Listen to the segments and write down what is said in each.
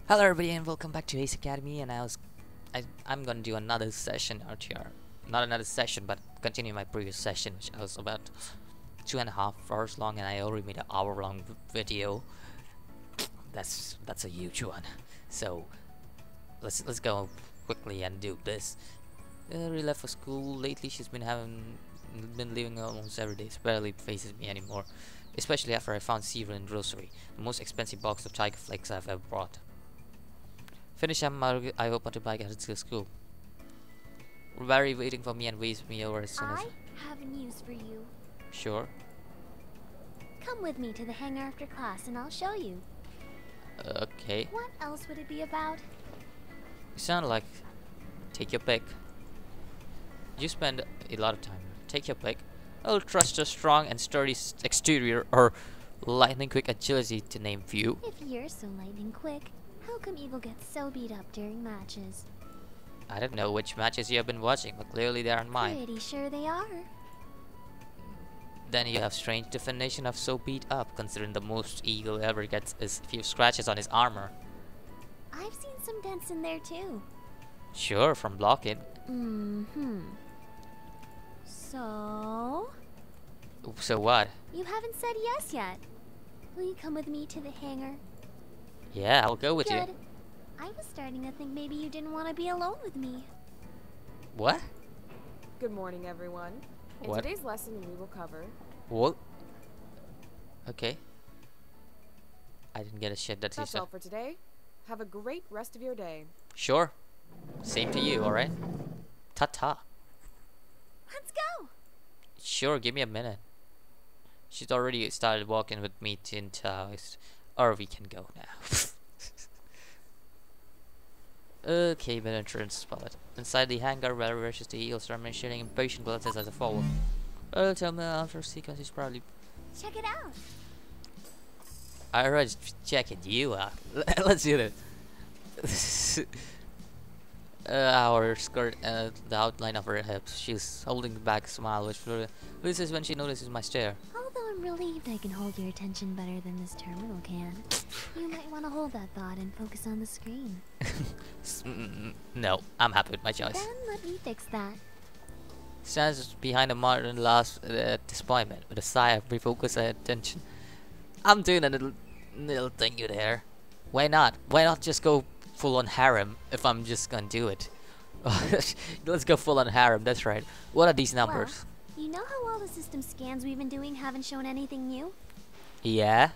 Hello everybody and welcome back to Ace Academy, and I'm gonna do another session out here. Not another session, but continue my previous session, which was about 2.5 hours long, and I already made an hour-long video. That's a huge one. So let's go quickly and do this. Really left for school lately. She's been leaving almost every day. She barely faces me anymore. Especially after I found cereal in grocery, the most expensive box of Tiger Flakes I've ever bought. Finish up, I open to bike at school. Barry waiting for me and waves me over as soon as... I have news for you. Sure. Come with me to the hangar after class and I'll show you. Okay. What else would it be about? You sound like... Take your pick. You spend a lot of time. Take your pick. I'll trust a strong and sturdy exterior or lightning quick agility to name few. If you're so lightning quick, how come Evil gets so beat up during matches? I don't know which matches you have been watching, but clearly they aren't mine. Pretty sure they are. Then you have strange definition of so beat up, considering the most Eagle ever gets is a few scratches on his armor. I've seen some dents in there too. Sure, from blocking. So what? You haven't said yes yet. Will you come with me to the hangar? Yeah, I'll go with Good. you. I was starting to think maybe you didn't want to be alone with me. What? Good morning, everyone. In What? today's lesson, we will cover... What? Okay. I didn't get a shit that you That's said. all for today. Have a great rest of your day. Sure. Same to you, alright? Ta-ta. Let's go! Sure, give me a minute. She's already started walking with me into or we can go now. Okay, but entrance spot. Inside the hangar, where rushes the eagles are shooting impatient glances as a follow. Tell me after sequence is probably... Check it out! Alright, checking you out. Let's do this. Our skirt and the outline of her hips. She's holding back a smile, which releases when she notices my stare. Although I'm relieved I can hold your attention better than this terminal can. You might want to hold that thought and focus on the screen. No, I'm happy with my choice. Then let me fix that. Stands behind a modern last disappointment with a sigh of refocused attention. I'm doing a little thing you there. Why not? Why not just go full on harem if I'm just gonna do it? Let's go full on harem, that's right. What are these numbers? Well, you know how all the system scans we've been doing haven't shown anything new? Yeah?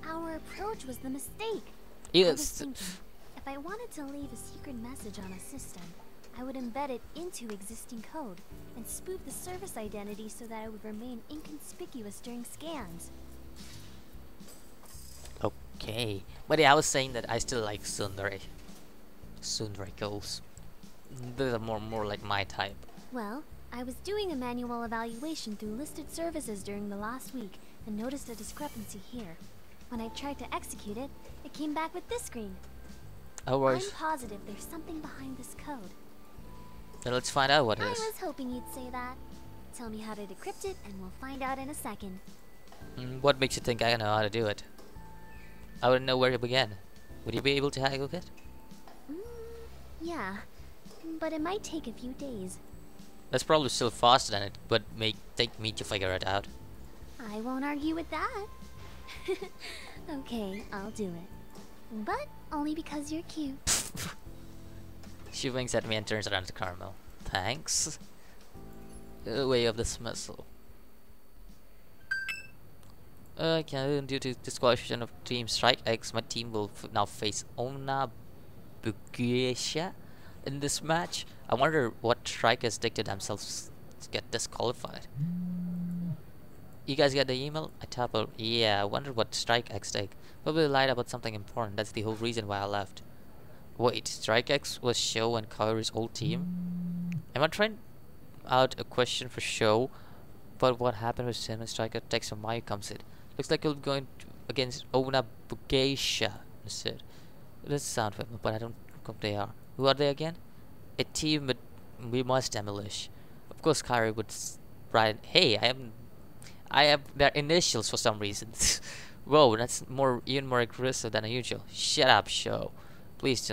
Our approach was the mistake. I was Yes. thinking, if I wanted to leave a secret message on a system, I would embed it into existing code and spoof the service identity so that it would remain inconspicuous during scans. Okay. But yeah, I was saying that I still like Tsundere goals. Those are more like my type. Well, I was doing a manual evaluation through listed services during the last week and noticed a discrepancy here. When I tried to execute it, it came back with this screen. Oh, I'm positive there's something behind this code. then let's find out what it I is. was hoping you'd say that. Tell me how to decrypt it and we'll find out in a second. What makes you think I know how to do it? I wouldn't know where to begin. Would you be able to hack it? Yeah, but it might take a few days. That's probably still faster than it would take me to figure it out. I won't argue with that. Okay, I'll do it. But only because you're cute. She winks at me and turns around to Carmel. Thanks. Way of dismissal. Due to disqualification of Team Strike X, my team will now face Ona Bugesha in this match. I wonder what strikers dictate themselves to get disqualified. You guys get the email? I tap out. Yeah, I wonder what Strike X did. Probably lied about something important. That's the whole reason why I left. Wait, Strike X was Show and Kaori's old team? Am I trying out a question for Show? But what happened with Sim and Striker? Text from Mayu comes in. Looks like you're going against Ona Bugesha instead. It doesn't sound familiar, but I don't know who they are. Who are they again? A team that we must demolish. Of course, Kaori would write, hey, I have their initials for some reason. Whoa, that's even more aggressive than usual. Shut up, Show. Please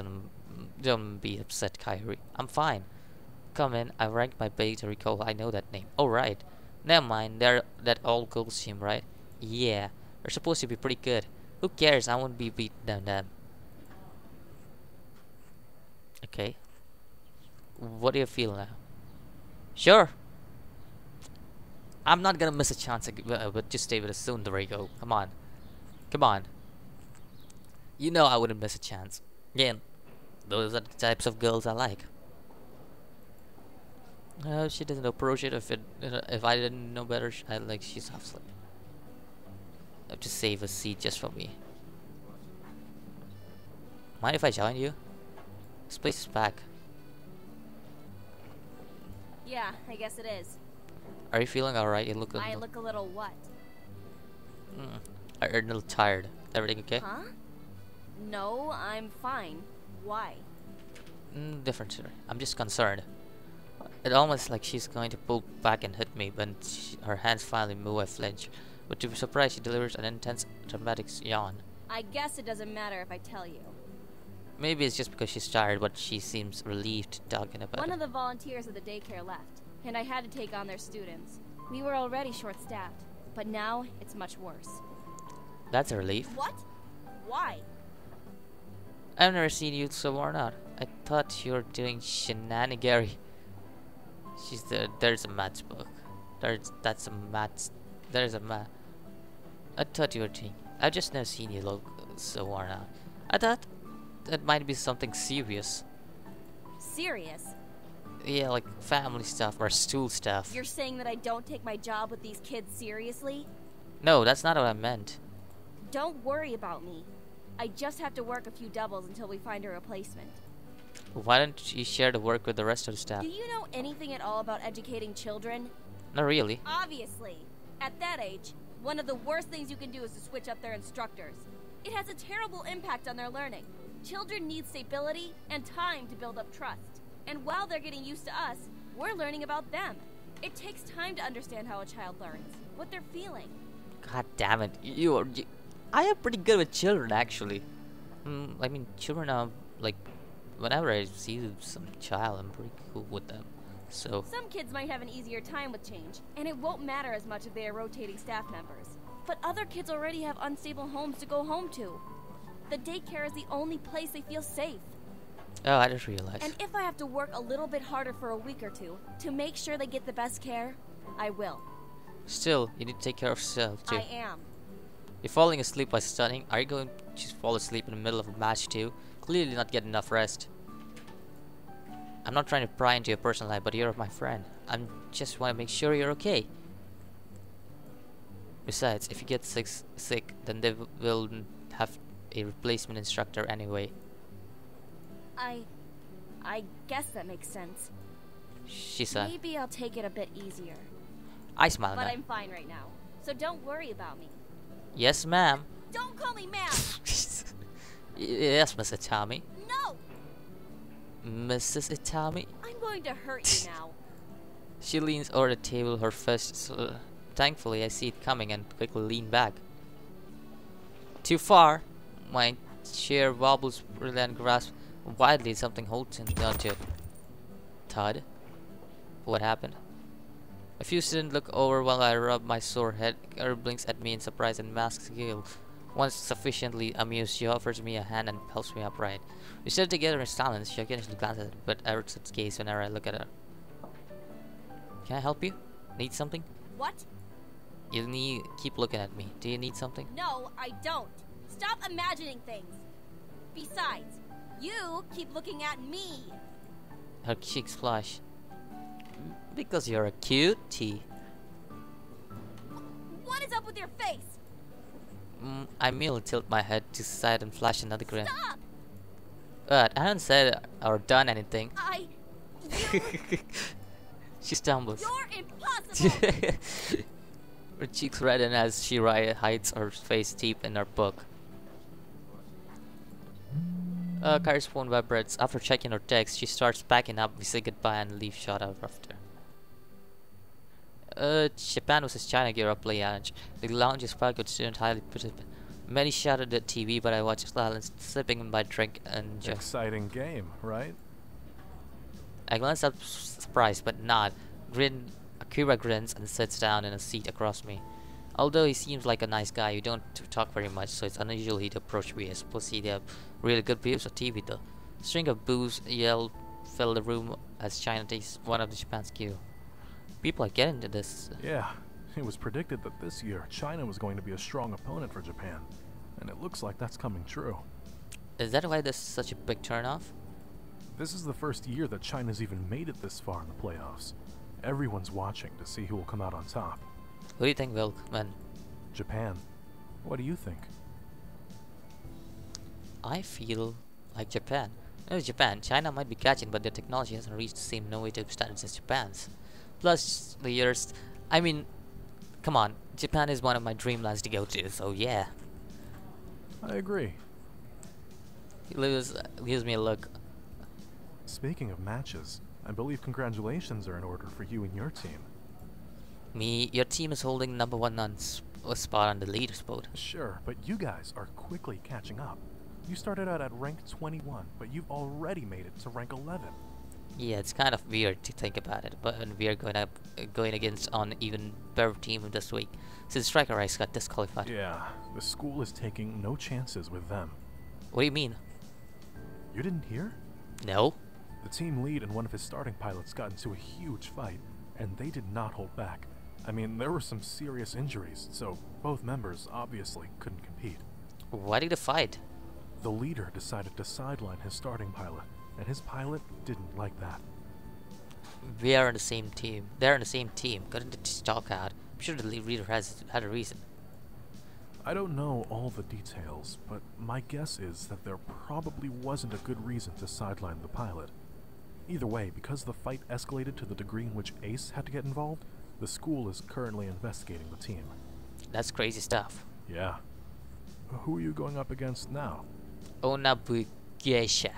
don't be upset, Kyrie. I'm fine. Come in. I ranked my bait to recall. I know that name. Oh right. Never mind. They're that old girls team, right? Yeah. They're supposed to be pretty good. Who cares? I won't be beaten down them. Okay. What do you feel now? Sure. I'm not gonna miss a chance, but just stay with us soon, Dorigo. Come on. Come on. You know I wouldn't miss a chance. Again, those are the types of girls I like. She doesn't approach it. If I didn't know better, I like she's half asleep. I have to save a seat just for me. Mind if I join you? This place is packed. Yeah, I guess it is. Are you feeling alright? You look. I look a little what? I'm a little tired. Everything okay? Huh? No, I'm fine. Why? Different, sir. I'm just concerned. It almost like she's going to pull back and hit me. When her hands finally move, I flinch. But to be surprised, she delivers an intense, dramatic yawn. I guess it doesn't matter if I tell you. Maybe it's just because she's tired, but she seems relieved talking about One it. of the volunteers at the daycare left, and I had to take on their students. We were already short-staffed, but now it's much worse. That's a relief. What? Why? I've never seen you so worn out. I thought you were doing shenanigans. There's a maths book. There's a math. I thought you were doing. I've just never seen you look so worn out. I thought that might be something serious. Serious? Yeah, like family stuff or school stuff. You're saying that I don't take my job with these kids seriously? No, that's not what I meant. Don't worry about me. I just have to work a few doubles until we find a replacement. Why don't you share the work with the rest of the staff? Do you know anything at all about educating children? Not really. Obviously. At that age, one of the worst things you can do is to switch up their instructors. It has a terrible impact on their learning. Children need stability and time to build up trust. And while they're getting used to us, we're learning about them. It takes time to understand how a child learns, what they're feeling. God damn it! I am pretty good with children, actually. I mean, children are like, whenever I see some child, I'm pretty cool with them. So some kids might have an easier time with change, and it won't matter as much if they are rotating staff members. But other kids already have unstable homes to go home to. The daycare is the only place they feel safe. oh, I just realized. And if I have to work a little bit harder for a week or two to make sure they get the best care, I will. Still, you need to take care of yourself too. I am. You're falling asleep by stunning. Are you going to just fall asleep in the middle of a match too? Clearly not getting enough rest. I'm not trying to pry into your personal life, but you're my friend. I just want to make sure you're okay. Besides, if you get sick, then they will have a replacement instructor anyway. I guess that makes sense. She said. Maybe I'll take it a bit easier. I smile But now. I'm fine right now, so don't worry about me. Yes, ma'am. Don't call me ma'am! Yes, Miss Itami. No! Mrs. Itami. I'm going to hurt you now. She leans over the table, her fists. Thankfully, I see it coming and quickly lean back. Too far. My chair wobbles and grasps wildly. Something holds onto it. Thud. What happened? A few students look over while I rub my sore head. Her blinks at me in surprise and masks giggle. Once sufficiently amused, she offers me a hand and helps me upright. We sit together in silence. She occasionally glances at it, but averts its gaze whenever I look at her. Can I help you? Need something? What? Keep looking at me. Do you need something? No, I don't. Stop imagining things. Besides, you keep looking at me. Her cheeks flush. Because you're a cutie. What is up with your face? I merely tilt my head to the side and flash another grin. Stop! But I haven't said or done anything. She stumbles. You're impossible! Her cheeks redden as she hides her face deep in her book. Kari's phone vibrates. After checking her text, she starts packing up. We say goodbye and leave shot out after. Japan versus China gear up lounge. The lounge is packed with students highly Many shouted at TV, but I watched silence, sipping my drink and just. Exciting game, right? I glanced up, surprised but not. Akira grins and sits down in a seat across me. Although he seems like a nice guy, we don't talk very much, so it's unusual he'd approach me. I suppose he'd have really good views of TV though. A string of boos yelled filled the room as China takes one of the Japan's cue. People are getting into this. Yeah, it was predicted that this year China was going to be a strong opponent for Japan, and it looks like that's coming true. Is that why there's such a big turnoff? This is the first year that China's even made it this far in the playoffs. Everyone's watching to see who will come out on top. Who do you think will win? Japan. What do you think? I feel like Japan. No, Japan. China might be catching, but their technology hasn't reached the same innovative standards as Japan's. Plus, the years. I mean, come on. Japan is one of my dreamlands to go to, so yeah. I agree. He gives me a look. Speaking of matches, I believe congratulations are in order for you and your team. Your team is holding number one spot on the leaderboard. Sure, but you guys are quickly catching up. You started out at rank 21, but you've already made it to rank 11. Yeah, it's kind of weird to think about it, but we are going against an even better team this week, since Striker Ice got disqualified. Yeah, the school is taking no chances with them. What do you mean? You didn't hear? No. The team lead and one of his starting pilots got into a huge fight, and they did not hold back. I mean, there were some serious injuries, so both members obviously couldn't compete. Why did they fight? The leader decided to sideline his starting pilot, and his pilot didn't like that. We are on the same team. They're on the same team. Couldn't it talk out? I'm sure the leader had a reason. I don't know all the details, but my guess is that there probably wasn't a good reason to sideline the pilot. Either way, because the fight escalated to the degree in which Ace had to get involved, the school is currently investigating the team. That's crazy stuff. Yeah. Who are you going up against now? Onabugesha.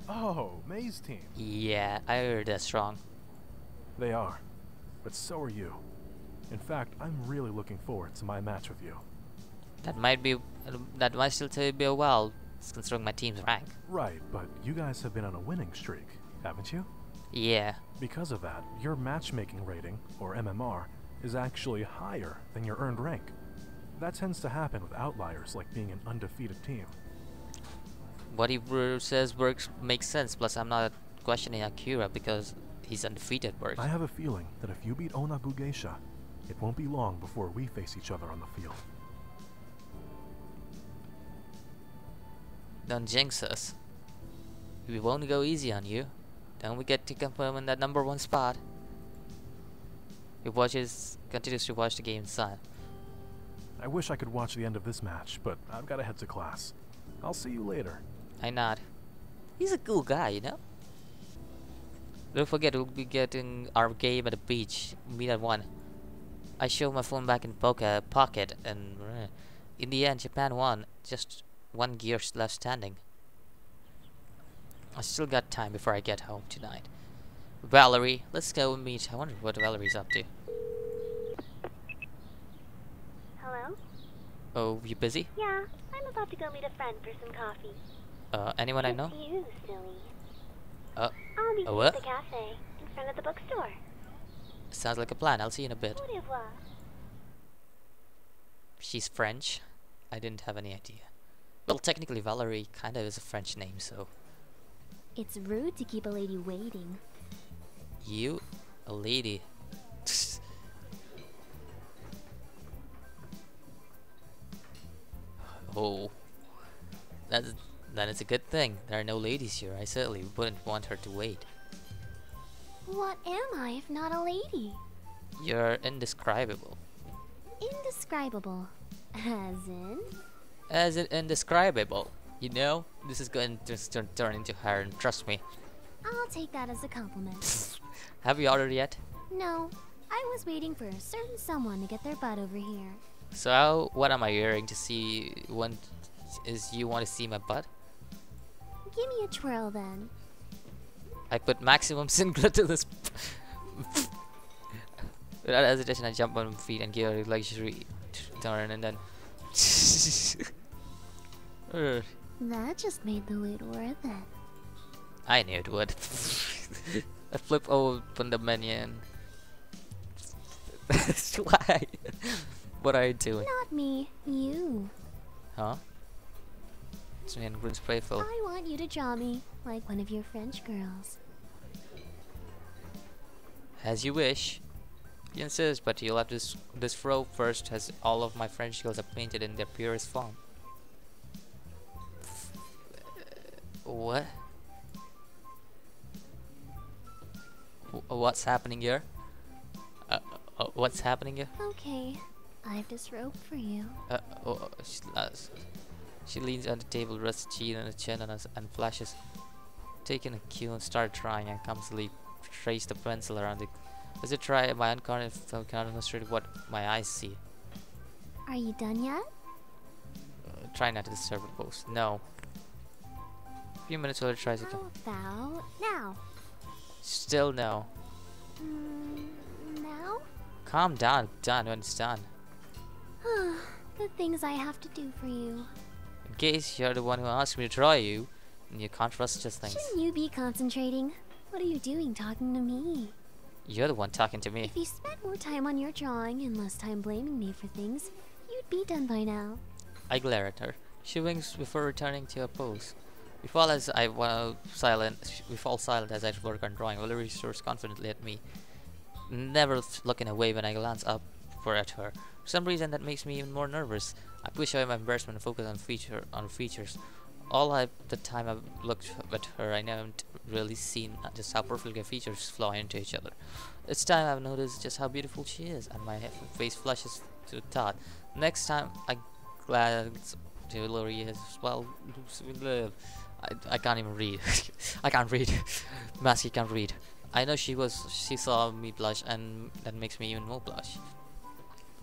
Oh, May's team. Yeah, I heard that's wrong. They are. But so are you. In fact, I'm really looking forward to my match with you. That might still be a while, considering my team's rank. Right, but you guys have been on a winning streak, haven't you? Yeah. Because of that, your matchmaking rating, or MMR, is actually higher than your earned rank. That tends to happen with outliers like being an undefeated team. What he says makes sense, plus I'm not questioning Akira because he's undefeated works. I have a feeling that if you beat Onabugesha, it won't be long before we face each other on the field. Don't jinx us. We won't go easy on you. Then we get to confirm in that number one spot. He continues to watch the game inside. I wish I could watch the end of this match, but I've got to head to class. I'll see you later. I nod. He's a cool guy, you know? Don't forget, we'll be getting our game at the beach. Meet at 1. I show my phone back in pocket, and in the end, Japan won. Just 1 gear left standing. I still got time before I get home tonight. Valerie, let's go meet. I wonder what Valerie's up to. Hello? Oh, you busy? Yeah, I'm about to go meet a friend for some coffee. Anyone I know? It's you, silly. Uh, I'll meet you what? at the cafe, in front of the bookstore. Sounds like a plan. I'll see you in a bit. Au revoir. She's French. I didn't have any idea. Well, technically Valerie kinda is a French name, so... It's rude to keep a lady waiting. You? A lady? Oh. Then it's a good thing. There are no ladies here. I certainly wouldn't want her to wait. What am I if not a lady? You're indescribable. Indescribable. As in? As in indescribable. You know? This is going to turn into her, and trust me. I'll take that as a compliment. Have you ordered yet? No, I was waiting for a certain someone to get their butt over here. So, what am I hearing to see? You want to see my butt? Give me a twirl then. I put maximum singular to this. Without hesitation, I jump on my feet and give a luxury turn, and then That just made the wait worth it. I knew it would. I flip open the menu. Why? What are you doing? Not me, you. Huh? It's me and Green's playful. I want you to draw me like one of your French girls. As you wish. You insist, but you'll have this row first, as all of my French girls are painted in their purest form. What? What's happening here? What's happening here? Okay, I've this rope for you. She leans on the table, rests her chin on her chin, and flashes. Taking a cue and start drawing, and clumsily trace the pencil around it. As I try, my unconscious cannot illustrate what my eyes see. Are you done yet? Try not to disturb the post. No. A few minutes later, tries again. How about now? Still no. Now? Calm down, done when it's done. The things I have to do for you. In case you're the one who asked me to draw you, and you can't trust just things. Shouldn't you be concentrating? What are you doing talking to me? You're the one talking to me. If you spent more time on your drawing and less time blaming me for things, you'd be done by now. I glare at her. She winks before returning to her pose. We fall silent as I work on drawing. Valerie stares confidently at me, never looking away when I glance up at her. For some reason, that makes me even more nervous. I push away my embarrassment and focus on features. The time I've looked at her, I haven't really seen just how perfectly her features flow into each other. It's time I've noticed just how beautiful she is, and my face flushes to the thought. Next time I glance to Valerie as well. I can't even read. I can't read. Masky can't read. I know she saw me blush, and that makes me even more blush.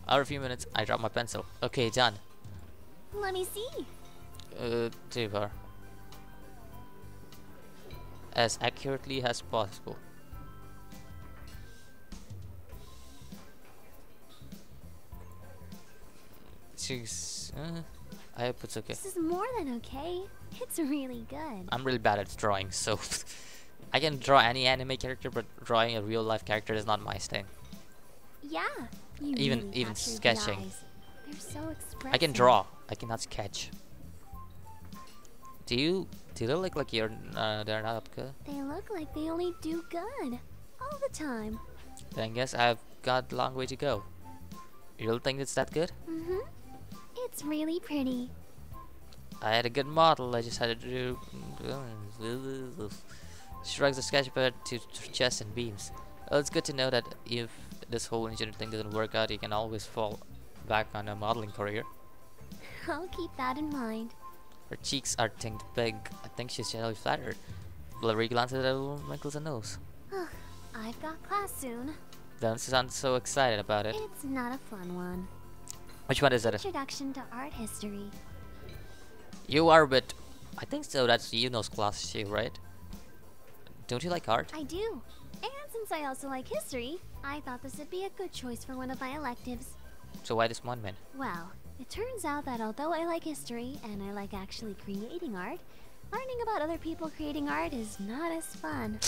After a few minutes, I drop my pencil. Okay, done. Let me see. To her. As accurately as possible. I hope it's okay. This is more than okay. It's really good. I'm really bad at drawing, so I can draw any anime character, but drawing a real life character is not my thing. Yeah. You Even really captured the sketching. eyes. They're so expressive. I can draw. I cannot sketch. Do they look like they're not up good? They look like they only do good. All the time. Then I guess I've got a long way to go. You really think it's that good? Mm-hmm. It's really pretty. I had a good model, I just had to do... Shrugs the sketchpad to chest and beams. Well, it's good to know that if this whole engineering thing doesn't work out, you can always fall back on a modeling career. I'll keep that in mind. Her cheeks are tinked big. I think she's generally flattered. Valerie glances at her little wrinkles and nose. I've got class soon. Don't sound so excited about it. It's not a fun one. Which one is it? Introduction to Art History. You are, but I think so. That's Yuno's class too, right? Don't you like art? I do. And since I also like history, I thought this would be a good choice for one of my electives. So why this one man? Well, it turns out that although I like history and I like actually creating art, learning about other people creating art is not as fun.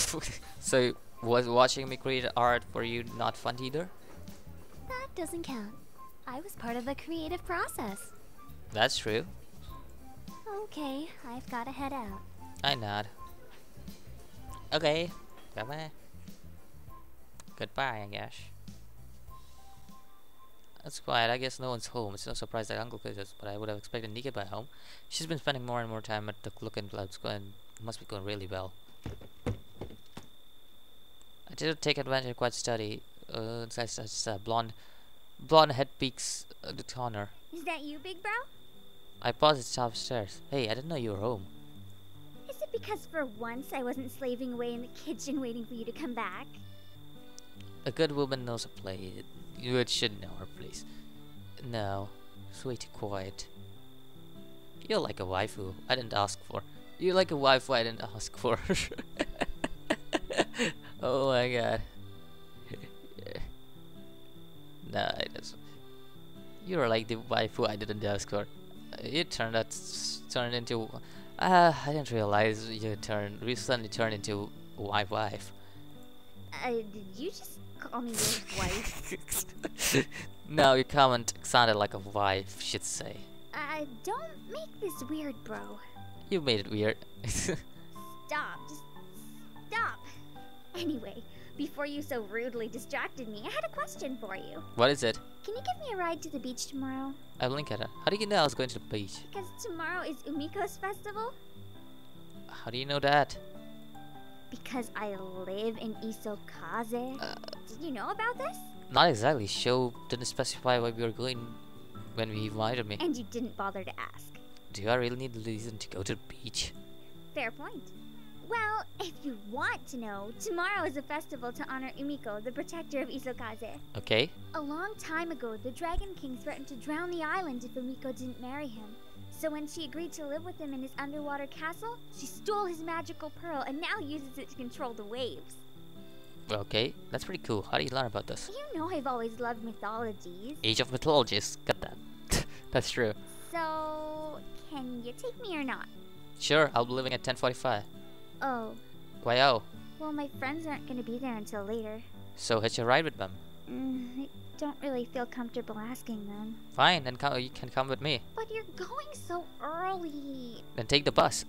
So was watching me create art for you not fun either? That doesn't count. I was part of the creative process. That's true. Okay, I've got to head out. I nod. Okay. Bye-bye. Goodbye, I guess. That's quiet. I guess no one's home. It's no surprise that Uncle visits, but I would have expected Nika by home. She's been spending more and more time at the Looking Clubs, and it must be going really well. I did take advantage of quiet study. Blonde head peeks the corner. Is that you, Big Bro? I paused at the top stairs. Hey, I didn't know you were home. Is it because for once I wasn't slaving away in the kitchen waiting for you to come back? A good woman knows a place. You should know her place. No, it's way too quiet. You're like a waifu I didn't ask for. You're like a waifu I didn't ask for. Oh my god. Nah, it doesn't. You're like the waifu I didn't ask for. You turned out turned into... I didn't realize you recently turned into my wife. Did you just call me your wife? No, your comment sounded like a wife should say. Don't make this weird, bro. You made it weird. Stop. Just stop. Anyway, before you so rudely distracted me, I had a question for you. What is it? Can you give me a ride to the beach tomorrow? I'll link at it. How do you know I was going to the beach? Because tomorrow is Umiko's festival? How do you know that? Because I live in Isokaze. Did you know about this? Not exactly. Show didn't specify where we were going when he invited me. And you didn't bother to ask. Do I really need a reason to go to the beach? Fair point. Well, if you want to know, tomorrow is a festival to honor Umiko, the protector of Isokaze. Okay. A long time ago, the Dragon King threatened to drown the island if Umiko didn't marry him. So when she agreed to live with him in his underwater castle, she stole his magical pearl and now uses it to control the waves. Okay, that's pretty cool. How do you learn about this? You know I've always loved mythologies. Age of Mythologies. Got that. That's true. So, can you take me or not? Sure, I'll be leaving at 10:45. Oh, Why oh? well, my friends aren't going to be there until later. So hitch a ride with them. I don't really feel comfortable asking them. Fine, then you can come with me. But you're going so early. Then take the bus.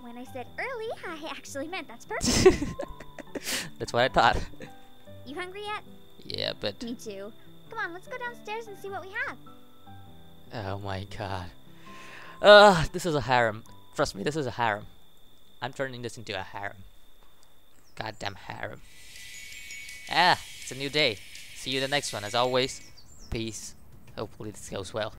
When I said early, I actually meant that's perfect. That's what I thought. You hungry yet? Yeah, but... Me too. Come on, let's go downstairs and see what we have. Oh my god. This is a harem. Trust me, this is a harem. I'm turning this into a harem. Goddamn harem. It's a new day. See you in the next one. As always, peace. Hopefully this goes well.